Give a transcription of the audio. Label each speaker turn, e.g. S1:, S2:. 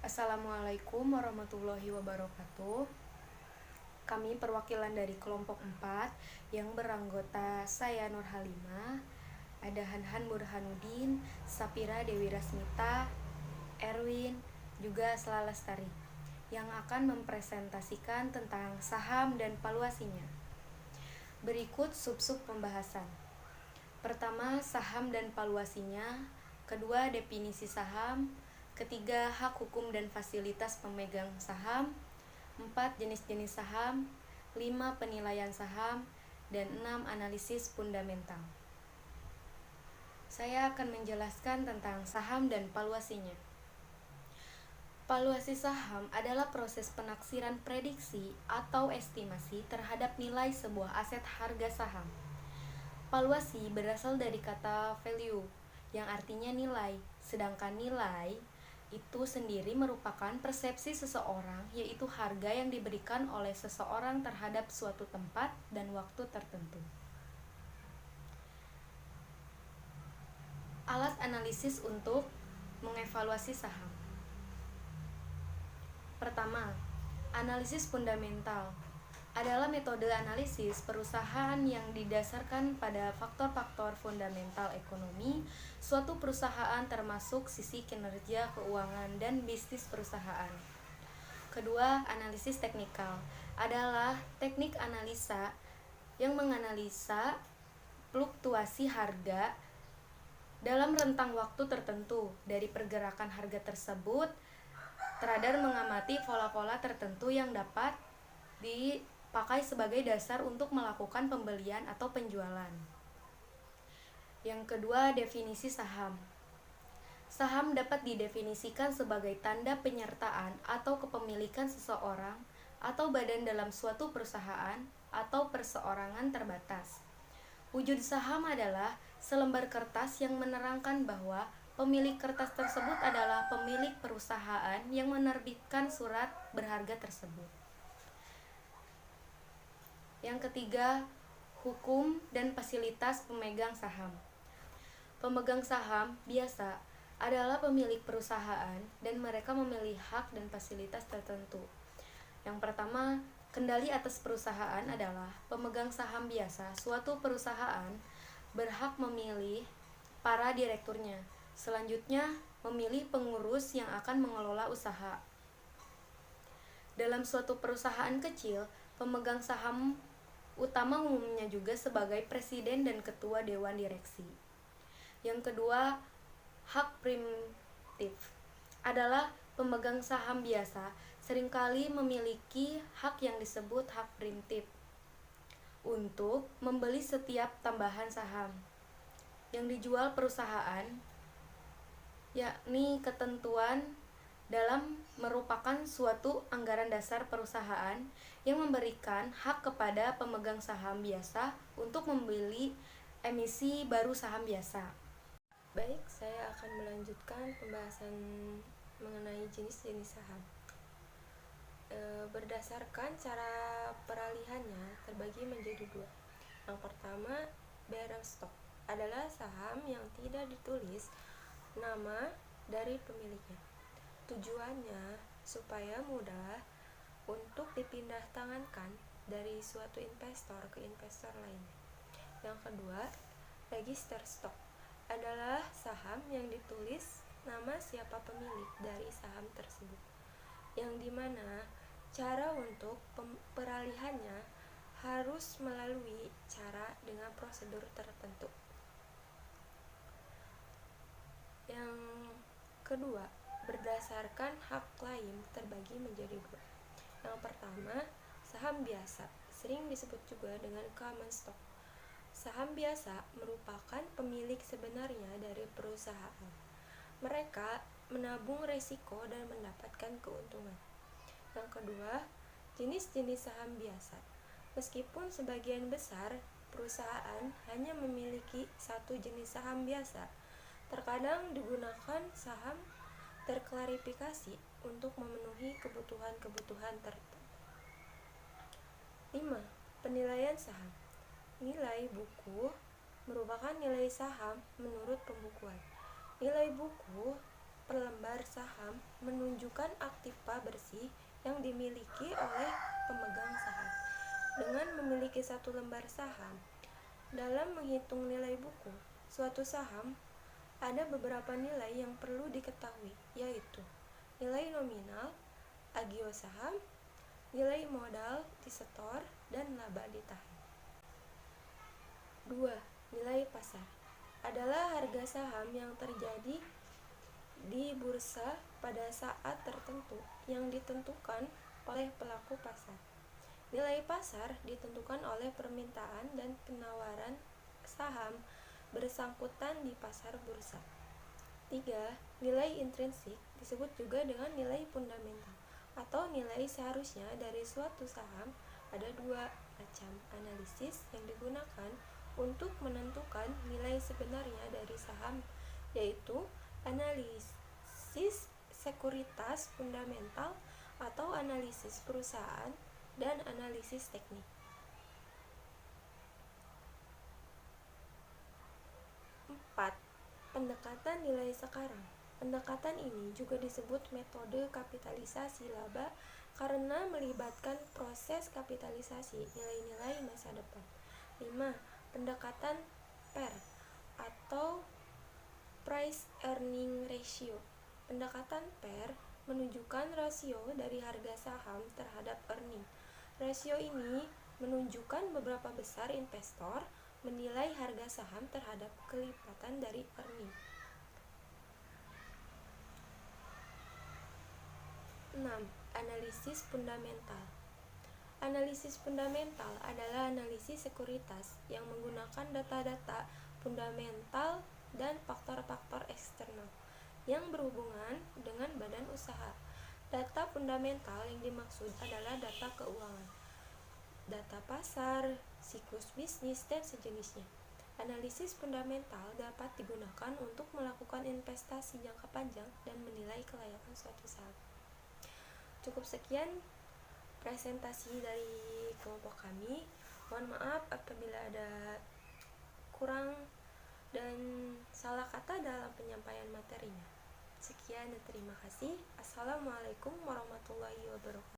S1: Assalamualaikum warahmatullahi wabarakatuh. Kami perwakilan dari kelompok 4 yang beranggota saya Nur Halimah, ada Hanhan Burhanuddin, Sapira Dewi Rasmita, Erwin, juga Sela Lestari, yang akan mempresentasikan tentang saham dan valuasinya. Berikut sub-sub pembahasan. Pertama, saham dan valuasinya. Kedua, definisi saham. Ketiga, hak hukum dan fasilitas pemegang saham. 4, jenis-jenis saham. 5, penilaian saham. Dan 6, analisis fundamental. Saya akan menjelaskan tentang saham dan valuasinya. Valuasi saham adalah proses penaksiran prediksi atau estimasi terhadap nilai sebuah aset harga saham. Valuasi berasal dari kata value, yang artinya nilai, sedangkan nilai itu sendiri merupakan persepsi seseorang, yaitu harga yang diberikan oleh seseorang terhadap suatu tempat dan waktu tertentu. Alat analisis untuk mengevaluasi saham. Pertama, analisis fundamental adalah metode analisis perusahaan yang didasarkan pada faktor-faktor fundamental ekonomi suatu perusahaan, termasuk sisi kinerja, keuangan, dan bisnis perusahaan. Kedua, analisis teknikal adalah teknik analisa yang menganalisa fluktuasi harga dalam rentang waktu tertentu dari pergerakan harga tersebut, terhadap mengamati pola-pola tertentu yang dapat dipakai sebagai dasar untuk melakukan pembelian atau penjualan. Yang kedua, definisi saham. Saham dapat didefinisikan sebagai tanda penyertaan atau kepemilikan seseorang atau badan dalam suatu perusahaan atau perseorangan terbatas. Wujud saham adalah selembar kertas yang menerangkan bahwa pemilik kertas tersebut adalah pemilik perusahaan yang menerbitkan surat berharga tersebut. Yang ketiga, hukum dan fasilitas pemegang saham. Pemegang saham biasa adalah pemilik perusahaan dan mereka memiliki hak dan fasilitas tertentu. Yang pertama, kendali atas perusahaan adalah pemegang saham biasa. Suatu perusahaan berhak memilih para direkturnya. Selanjutnya, memilih pengurus yang akan mengelola usaha. Dalam suatu perusahaan kecil, pemegang saham utama umumnya juga sebagai presiden dan ketua dewan direksi. Yang kedua, hak preemptif adalah pemegang saham biasa seringkali memiliki hak yang disebut hak preemptif untuk membeli setiap tambahan saham yang dijual perusahaan, yakni ketentuan dalam merupakan suatu anggaran dasar perusahaan yang memberikan hak kepada pemegang saham biasa untuk membeli emisi baru saham biasa.
S2: Baik, saya akan melanjutkan pembahasan mengenai jenis-jenis saham. Berdasarkan cara peralihannya terbagi menjadi dua. Yang pertama, bearer stock adalah saham yang tidak ditulis nama dari pemiliknya. Tujuannya supaya mudah untuk dipindah tangankan dari suatu investor ke investor lainnya. Yang kedua, register stock adalah saham yang ditulis nama siapa pemilik dari saham tersebut, yang dimana cara untuk peralihannya harus melalui cara dengan prosedur tertentu. Yang kedua, berdasarkan hak klaim terbagi menjadi dua. Yang pertama, saham biasa, sering disebut juga dengan common stock. Saham biasa merupakan pemilik sebenarnya dari perusahaan. Mereka menabung resiko dan mendapatkan keuntungan. Yang kedua, jenis-jenis saham biasa. Meskipun sebagian besar perusahaan hanya memiliki satu jenis saham biasa, terkadang digunakan saham terklarifikasi untuk memenuhi kebutuhan-kebutuhan tertentu. 5. Penilaian saham. Nilai buku merupakan nilai saham menurut pembukuan. Nilai buku per lembar saham menunjukkan aktiva bersih yang dimiliki oleh pemegang saham. Dengan memiliki satu lembar saham, dalam menghitung nilai buku suatu saham, ada beberapa nilai yang perlu diketahui, yaitu nilai nominal, agio saham, nilai modal disetor, dan laba ditahan. 2. Nilai pasar adalah harga saham yang terjadi di bursa pada saat tertentu yang ditentukan oleh pelaku pasar. Nilai pasar ditentukan oleh permintaan dan penawaran saham bersangkutan di pasar bursa. 3. Nilai intrinsik disebut juga dengan nilai fundamental atau nilai seharusnya dari suatu saham. Ada dua macam analisis yang digunakan untuk menentukan nilai sebenarnya dari saham, yaitu analisis sekuritas fundamental atau analisis perusahaan dan analisis teknik. 4. Pendekatan nilai sekarang. Pendekatan ini juga disebut metode kapitalisasi laba karena melibatkan proses kapitalisasi nilai-nilai masa depan. 5. Pendekatan PER atau Price Earning Ratio. Pendekatan PER menunjukkan rasio dari harga saham terhadap earning. Rasio ini menunjukkan beberapa besar investor menilai harga saham terhadap kelipatan dari earning. 6. Analisis fundamental. Analisis fundamental adalah analisis sekuritas yang menggunakan data-data fundamental dan faktor-faktor eksternal yang berhubungan dengan badan usaha. Data fundamental yang dimaksud adalah data keuangan, data pasar, siklus bisnis, dan sejenisnya. Analisis fundamental dapat digunakan untuk melakukan investasi jangka panjang dan menilai kelayakan suatu saham. Cukup sekian presentasi dari kelompok kami. Mohon maaf apabila ada kurang dan salah kata dalam penyampaian materinya. Sekian dan terima kasih. Assalamualaikum warahmatullahi wabarakatuh.